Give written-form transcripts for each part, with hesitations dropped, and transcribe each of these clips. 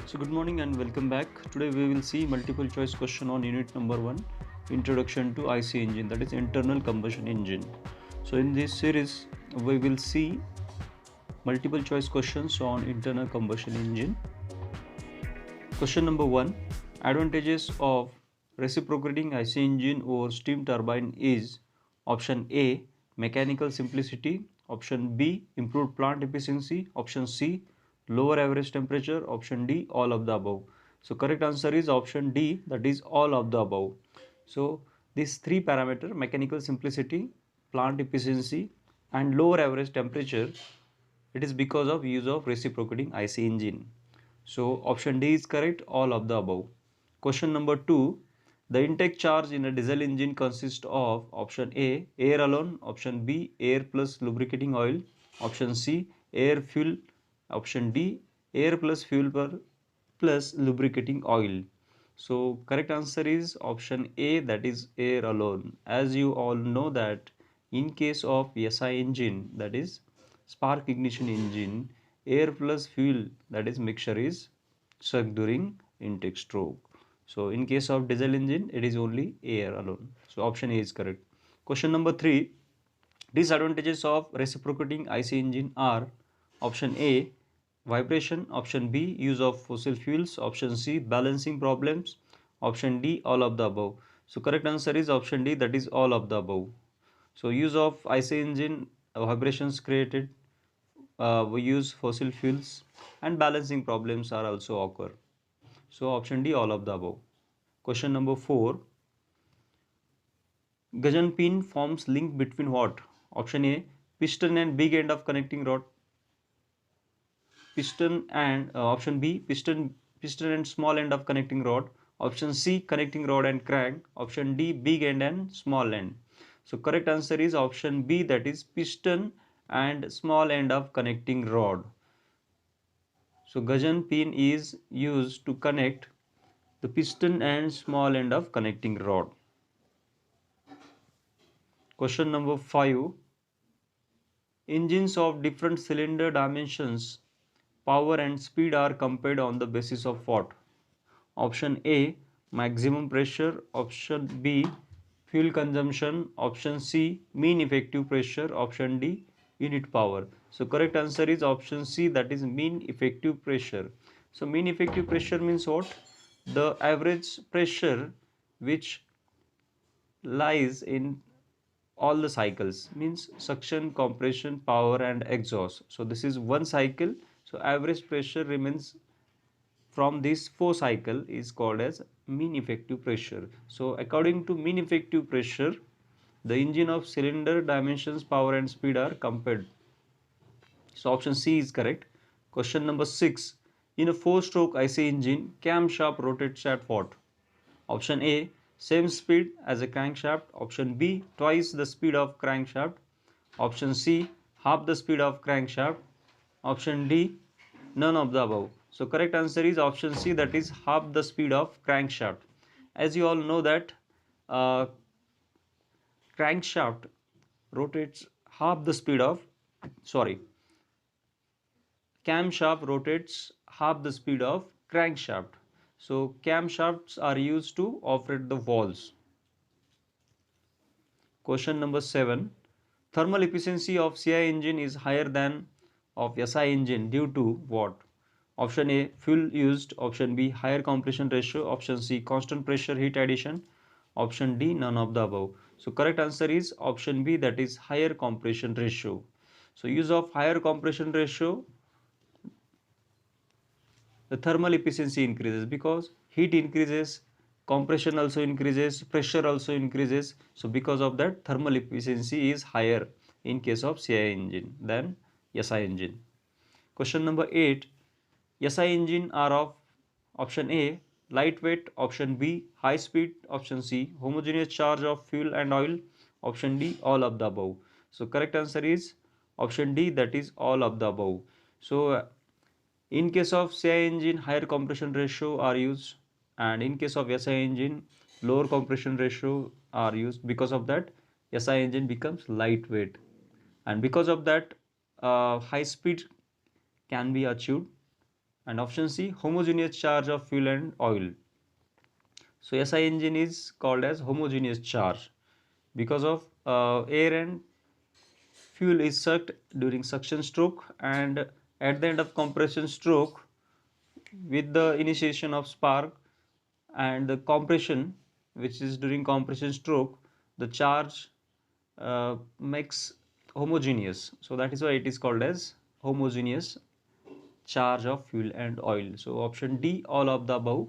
So good morning and welcome back. Today we will see multiple choice question on unit number 1, Introduction to IC engine, that is internal combustion engine. So in this series we will see multiple choice questions on internal combustion engine. Question number 1, advantages of reciprocating IC engine over steam turbine is option A, mechanical simplicity, option B, improved plant efficiency, option C, lower average temperature, option D, all of the above. So correct answer is option D, that is all of the above. So these three parameter, mechanical simplicity, plant efficiency and lower average temperature, it is because of use of reciprocating IC engine. So option D is correct, all of the above. Question number 2. The intake charge in a diesel engine consists of option A, air alone, option B, air plus lubricating oil, option C, air fuel, option D, air plus fuel plus lubricating oil. So correct answer is option A, that is air alone. As you all know that in case of SI engine, that is spark ignition engine, air plus fuel, that is mixture, is sucked during intake stroke. So in case of diesel engine, it is only air alone. So option A is correct. Question number 3. Disadvantages of reciprocating IC engine are option A, vibration, option B, use of fossil fuels, option C, balancing problems, option D, all of the above. So correct answer is option D, that is all of the above. So use of IC engine, vibrations created, we use fossil fuels and balancing problems are also occur. So option D, all of the above. Question number 4. Gudgeon pin forms link between what? Option A, piston and big end of connecting rod. Piston and option B, piston and small end of connecting rod. Option C, connecting rod and crank. Option D, big end and small end. So correct answer is option B, that is piston and small end of connecting rod. So gudgeon pin is used to connect the piston and small end of connecting rod. Question number 5. Engines of different cylinder dimensions, power and speed are compared on the basis of what? Option A, maximum pressure, option B, fuel consumption, option C, mean effective pressure, option D, unit power. So correct answer is option C, that is mean effective pressure. So mean effective pressure means what? The average pressure which lies in all the cycles, means suction, compression, power and exhaust. So this is one cycle. So average pressure remains from this four cycle is called as mean effective pressure. So according to mean effective pressure, the engine of cylinder dimensions, power and speed are compared. So option C is correct. Question number 6. In a 4-stroke IC engine, camshaft rotates at what? Option A, same speed as a crankshaft. Option B, twice the speed of crankshaft. Option C, half the speed of crankshaft. Option D, none of the above. So correct answer is option C, that is half the speed of crankshaft. As you all know that uh, crankshaft rotates half the speed of, sorry, camshaft rotates half the speed of crankshaft. So camshafts are used to operate the valves. Question number 7. Thermal efficiency of CI engine is higher than of SI engine due to what? Option A, fuel used. Option B, higher compression ratio. Option C, constant pressure heat addition. Option D, none of the above. So correct answer is option B, that is higher compression ratio. So use of higher compression ratio, the thermal efficiency increases because heat increases, compression also increases, pressure also increases. So because of that, thermal efficiency is higher in case of CI engine than SI engine. Question number 8. SI engine are of option A, lightweight, option B, high speed, option C, homogeneous charge of fuel and oil, option D, all of the above. So correct answer is option D, that is all of the above. So in case of CI engine, higher compression ratio are used, and in case of SI engine, lower compression ratio are used. Because of that, SI engine becomes lightweight, and because of that, high speed can be achieved. And option C, homogeneous charge of fuel and oil. So SI engine is called as homogeneous charge because of air and fuel is sucked during suction stroke, and at the end of compression stroke, with the initiation of spark and the compression, which is during compression stroke, the charge makes homogeneous. So that is why it is called as homogeneous charge of fuel and oil. So option D, all of the above.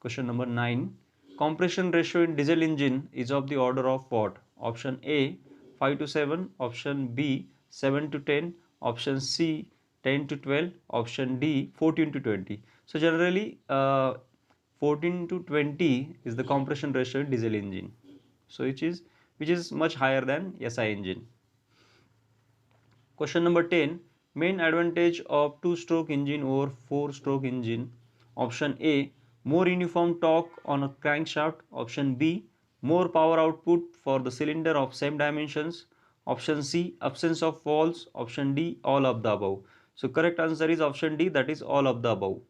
Question number 9. Compression ratio in diesel engine is of the order of what? Option A 5 to 7, option B 7 to 10, option C 10 to 12, option D 14 to 20. So generally 14 to 20 is the compression ratio in diesel engine. So which is much higher than SI engine. Question number 10. Main advantage of two-stroke engine over four-stroke engine. Option A, more uniform torque on a crankshaft. Option B, more power output for the cylinder of same dimensions. Option C, absence of valves. Option D, all of the above. So correct answer is option D, that is all of the above.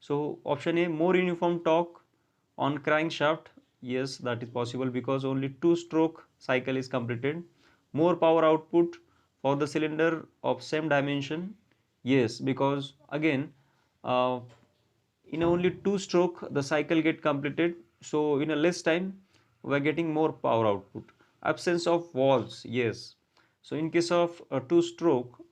So option A, more uniform torque on crankshaft. Yes, that is possible because only two-stroke cycle is completed. More power output for the cylinder of same dimension. Yes, because again uh, in only two-stroke the cycle get completed. So in a less time we are getting more power output. Absence of valves. Yes. So in case of a two-stroke,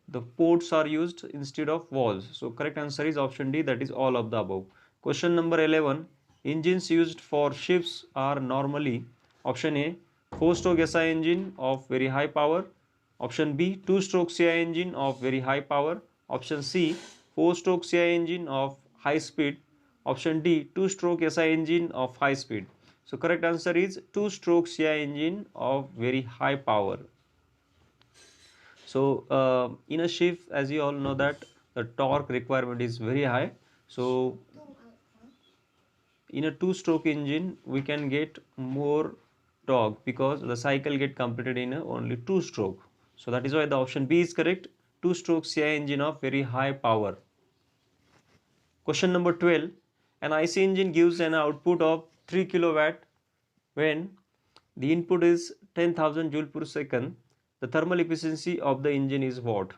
the ports are used instead of valves. So correct answer is option D, that is all of the above. Question number 11. Engines used for ships are normally option A, 4-stroke SI engine of very high power. Option B, 2-stroke CI engine of very high power. Option C, 4-stroke CI engine of high speed. Option D, 2-stroke SI engine of high speed. So correct answer is 2-stroke CI engine of very high power. So in a ship, as you all know, that the torque requirement is very high. So in a two-stroke engine we can get more torque because the cycle get completed in a only two-stroke. So that is why the option B is correct, two-stroke CI engine of very high power. Question number 12. An IC engine gives an output of 3 kilowatt when the input is 10,000 joule per second. The thermal efficiency of the engine is what?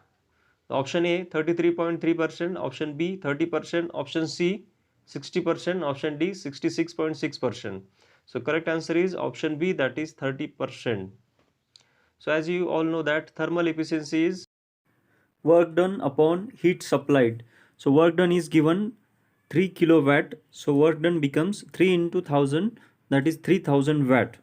Option A 33.3%, option B 30%, option C 60%, option D 66.6%. So correct answer is option B, that is 30%. So as you all know that thermal efficiency is work done upon heat supplied. So work done is given 3 kilowatt. So work done becomes 3 into 1000, that is 3000 watt.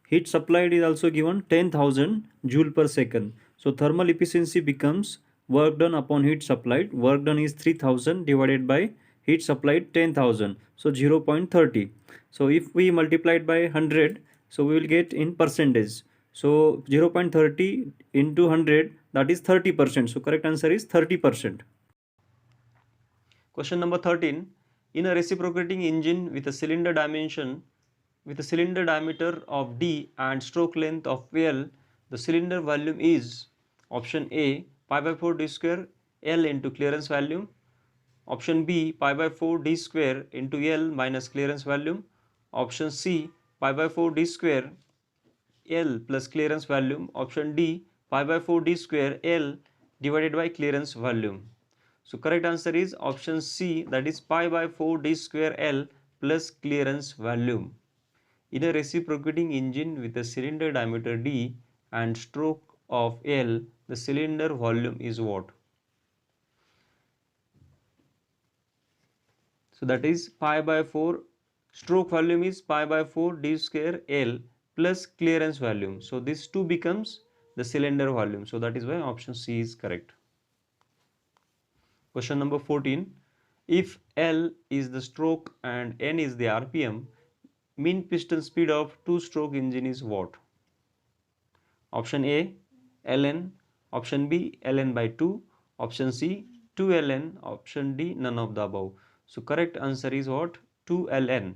Heat supplied is also given 10,000 joule per second. So thermal efficiency becomes work done upon heat supplied. Work done is 3000 divided by heat supplied 10,000. So 0.30. So if we multiply it by 100, so we will get in percentage. So 0.30 into 100, that is 30%. So correct answer is 30%. Question number 13. In a reciprocating engine with a cylinder diameter of D and stroke length of L, the cylinder volume is option A pi by 4 d square L into clearance volume, option B pi by 4 d square into L minus clearance volume, option C pi by 4 d square L plus clearance volume, option D pi by 4 d square L divided by clearance volume. So correct answer is option C, that is pi by 4 d square L plus clearance volume. In a reciprocating engine with a cylinder diameter D and stroke of L, the cylinder volume is what? So that is pi by 4, stroke volume is pi by 4 d square L plus clearance volume. So this 2 becomes the cylinder volume. So that is why option C is correct. Question number 14. If L is the stroke and N is the RPM, mean piston speed of two-stroke engine is what? Option A ln, option B ln by 2, option C 2 ln, option D none of the above. So correct answer is what? 2 ln.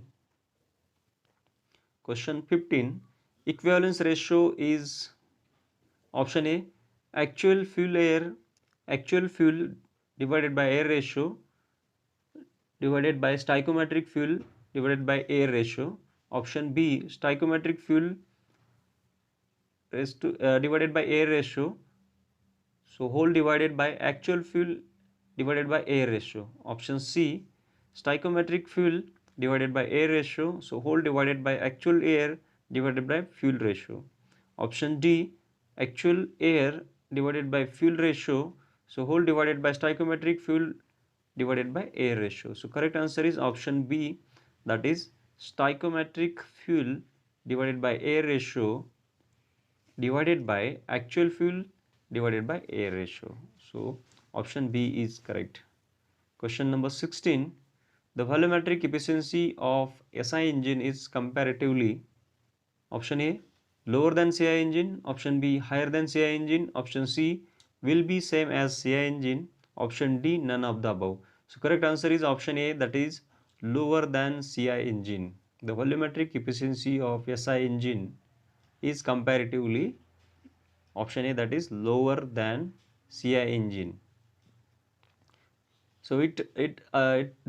Question 15. Equivalence ratio is option A actual fuel divided by air ratio divided by stoichiometric fuel divided by air ratio. Option B, stoichiometric fuel divided by air ratio, so whole divided by actual fuel divided by air ratio. Option C, stoichiometric fuel divided by air ratio, so whole divided by actual air divided by fuel ratio. Option D, actual air divided by fuel ratio, so whole divided by stoichiometric fuel divided by air ratio. So correct answer is option B, that is stoichiometric fuel divided by air ratio divided by actual fuel divided by air ratio. So option B is correct. Question number 16. The volumetric efficiency of SI engine is comparatively, option A, lower than CI engine, option B, higher than CI engine, option C, will be same as CI engine, option D, none of the above. So correct answer is option A, that is lower than CI engine. The volumetric efficiency of SI engine is comparatively, option A, that is lower than CI engine. So it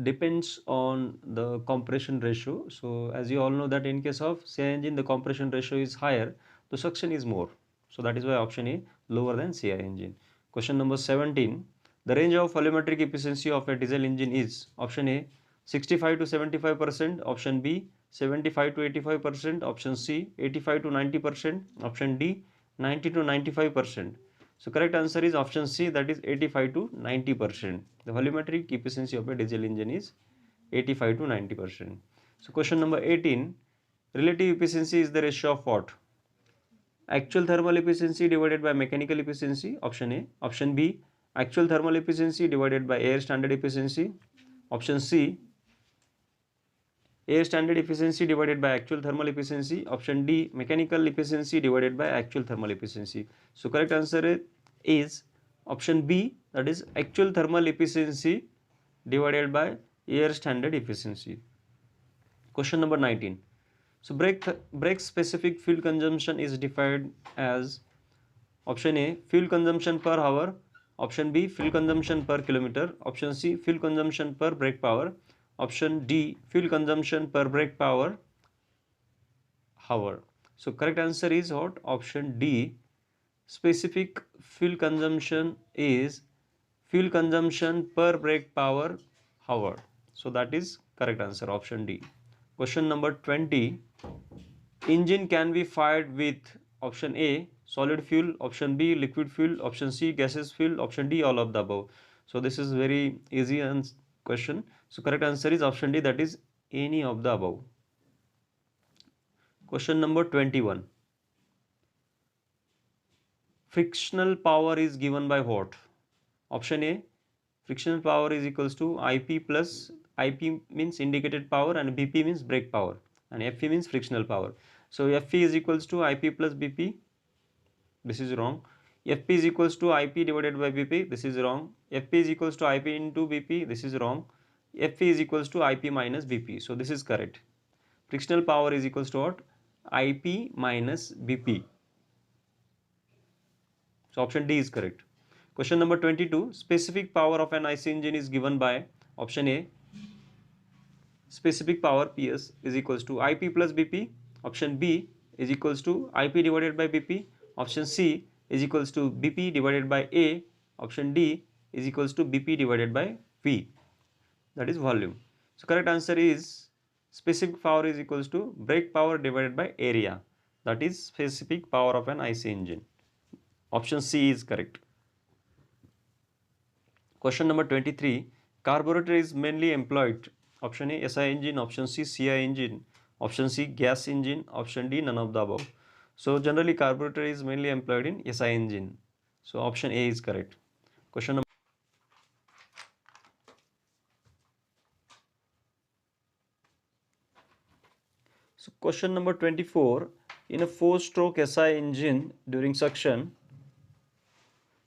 depends on the compression ratio. So as you all know that in case of CI engine the compression ratio is higher, the suction is more. So that is why option A, lower than CI engine. Question number 17. The range of volumetric efficiency of a diesel engine is, option A, 65 to 75%, option B, 75 to 85%, option C, 85 to 90%, option D, 90 to 95%. So correct answer is option C, that is 85 to 90%. The volumetric efficiency of a diesel engine is 85 to 90%. So question number 18. Relative efficiency is the ratio of what? Actual thermal efficiency divided by mechanical efficiency, option A. Option B, actual thermal efficiency divided by air standard efficiency. Option C, air standard efficiency divided by actual thermal efficiency. Option D, mechanical efficiency divided by actual thermal efficiency. So correct answer is option B, that is actual thermal efficiency divided by air standard efficiency. Question number 19. So brake specific fuel consumption is defined as, option A, fuel consumption per hour, option B, fuel consumption per kilometer, option C, fuel consumption per brake power, option D, fuel consumption per brake power hour. So correct answer is what? Option D, specific fuel consumption is fuel consumption per brake power hour. So that is correct answer, option D. Question number 20. Engine can be fired with, option A, solid fuel, option B, liquid fuel, option C, gaseous fuel, option D, all of the above. So this is very easy question. So correct answer is option D, that is any of the above. Question number 21. Frictional power is given by what? Option A, frictional power is equals to IP plus, IP means indicated power and BP means brake power and FE means frictional power. So FE is equals to IP plus BP. This is wrong. FP is equals to IP divided by BP. This is wrong. FP is equals to IP into BP. This is wrong. FE is equals to IP minus BP. So this is correct. Frictional power is equals to what? IP minus BP. So option D is correct. Question number 22. Specific power of an IC engine is given by, option A, specific power PS is equals to IP plus BP. Option B is equals to IP divided by BP. Option C is equals to BP divided by A. Option D is equals to BP divided by V, that is volume. So correct answer is specific power is equals to brake power divided by area, that is specific power of an IC engine. Option C is correct. Question number 23. Carburetor is mainly employed, option A, SI engine, option C, CI engine, option C, gas engine, option D, none of the above. So generally carburetor is mainly employed in SI engine. So option A is correct. Question number. So question number 24. In a 4-stroke SI engine during suction,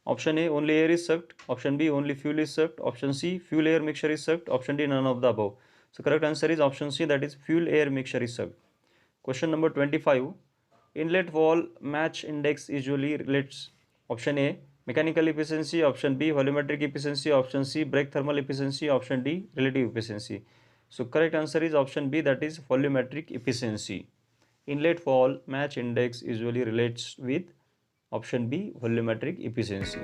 option A, only air is sucked, option B, only fuel is sucked, option C, fuel air mixture is sucked, option D, none of the above. So correct answer is option C, that is fuel air mixture is sucked. Question number 25. Inlet wall match index usually relates, option A, mechanical efficiency, option B volumetric efficiency, option C brake thermal efficiency, option D relative efficiency. So correct answer is option B, that is volumetric efficiency. Inlet fall match index usually relates with option B volumetric efficiency.